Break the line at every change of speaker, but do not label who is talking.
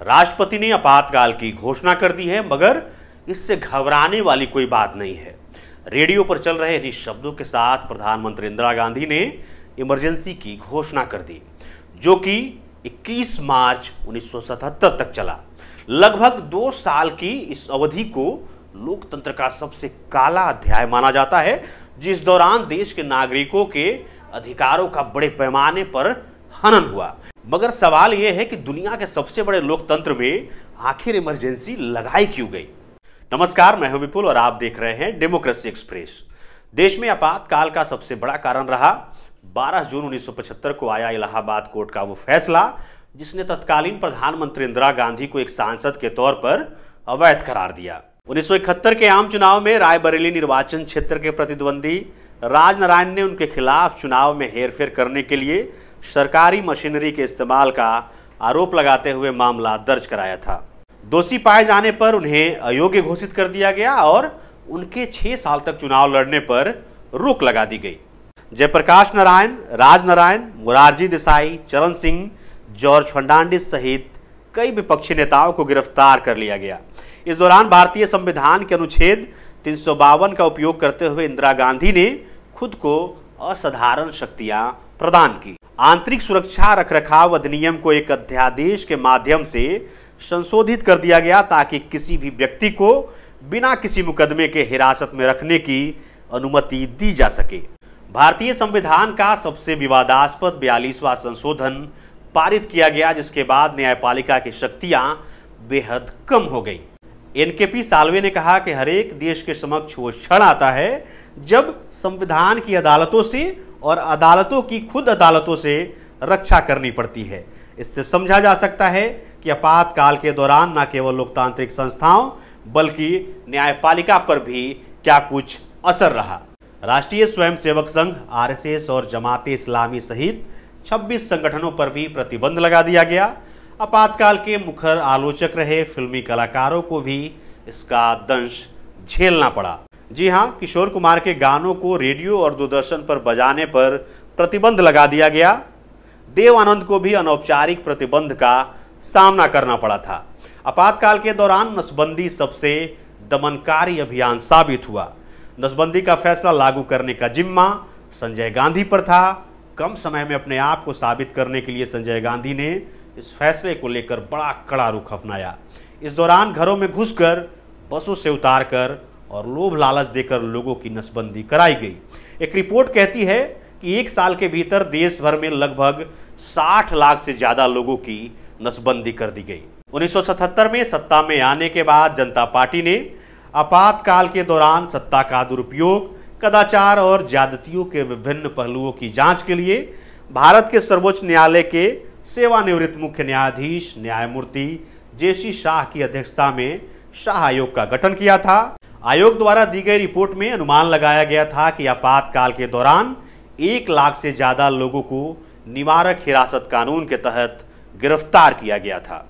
राष्ट्रपति ने आपातकाल की घोषणा कर दी है, मगर इससे घबराने वाली कोई बात नहीं है। रेडियो पर चल रहे इन्हीं शब्दों के साथ प्रधानमंत्री इंदिरा गांधी ने इमरजेंसी की घोषणा कर दी, जो कि 21 मार्च 1977 तक चला। लगभग 2 साल की इस अवधि को लोकतंत्र का सबसे काला अध्याय माना जाता है, जिस दौरान देश के नागरिकों के अधिकारों का बड़े पैमाने पर हनन हुआ। मगर सवाल यह है कि दुनिया के सबसे बड़े लोकतंत्र में आखिर इमरजेंसी लगाई क्यों गई। नमस्कार, मैं हूं विपुल और आप देख रहे हैं डेमोक्रेसी एक्सप्रेस। देश में आपातकाल का सबसे बड़ा कारण रहा 12 जून 1975 को आया इलाहाबाद कोर्ट का वो फैसला, जिसने तत्कालीन प्रधानमंत्री इंदिरा गांधी को एक सांसद के तौर पर अवैध करार दिया। 1971 के आम चुनाव में रायबरेली निर्वाचन क्षेत्र के प्रतिद्वंदी राजनारायण ने उनके खिलाफ चुनाव में हेरफेर करने के लिए सरकारी मशीनरी के इस्तेमाल का आरोप लगाते हुए मामला दर्ज कराया था। दोषी पाए जाने पर उन्हें अयोग्य घोषित कर दिया गया और उनके 6 साल तक चुनाव लड़ने पर रोक लगा दी गई। जयप्रकाश नारायण, राजनारायण, मोरारजी देसाई, चरण सिंह, जॉर्ज फर्नांडिस सहित कई विपक्षी नेताओं को गिरफ्तार कर लिया गया। इस दौरान भारतीय संविधान के अनुच्छेद 352 का उपयोग करते हुए इंदिरा गांधी ने खुद को असाधारण शक्तियां प्रदान की। आंतरिक सुरक्षा रखरखाव अधिनियम को एक अध्यादेश के माध्यम से संशोधित कर दिया गया, ताकि किसी भी व्यक्ति को बिना किसी मुकदमे के हिरासत में रखने की अनुमति दी जा सके। भारतीय संविधान का सबसे विवादास्पद 42वां संशोधन पारित किया गया, जिसके बाद न्यायपालिका की शक्तियां बेहद कम हो गई। एनकेपी साल्वे ने कहा कि हर एक देश के समक्ष वो क्षण आता है जब संविधान की अदालतों से और अदालतों की खुद अदालतों से रक्षा करनी पड़ती है। इससे समझा जा सकता है कि आपातकाल के दौरान न केवल लोकतांत्रिक संस्थाओं बल्कि न्यायपालिका पर भी क्या कुछ असर रहा। राष्ट्रीय स्वयंसेवक संघ, आरएसएस और जमाते इस्लामी सहित 26 संगठनों पर भी प्रतिबंध लगा दिया गया। आपातकाल के मुखर आलोचक रहे फिल्मी कलाकारों को भी इसका दंश झेलना पड़ा। जी हां, किशोर कुमार के गानों को रेडियो और दूरदर्शन पर बजाने पर प्रतिबंध लगा दिया गया। देव आनंद को भी अनौपचारिक प्रतिबंध का सामना करना पड़ा था। आपातकाल के दौरान नसबंदी सबसे दमनकारी अभियान साबित हुआ। नसबंदी का फैसला लागू करने का जिम्मा संजय गांधी पर था। कम समय में अपने आप को साबित करने के लिए संजय गांधी ने इस फैसले को लेकर बड़ा कड़ा रुख अपनाया। इस दौरान घरों में घुसकर, बसों से उतारकर और लोभ लालच देकर लोगों की नसबंदी कराई गई। एक रिपोर्ट कहती है कि 1 साल के भीतर देश भर में लगभग 60 लाख से ज्यादा लोगों की नसबंदी कर दी गई। 1977 में सत्ता में आने के बाद जनता पार्टी ने आपातकाल के दौरान सत्ता का दुरुपयोग, कदाचार और ज्यादतियों के विभिन्न पहलुओं की जांच के लिए भारत के सर्वोच्च न्यायालय के सेवानिवृत्त मुख्य न्यायाधीश न्यायमूर्ति जेसी शाह की अध्यक्षता में शाह आयोग का गठन किया था। आयोग द्वारा दी गई रिपोर्ट में अनुमान लगाया गया था कि आपातकाल के दौरान 1 लाख से ज्यादा लोगों को निवारक हिरासत कानून के तहत गिरफ्तार किया गया था।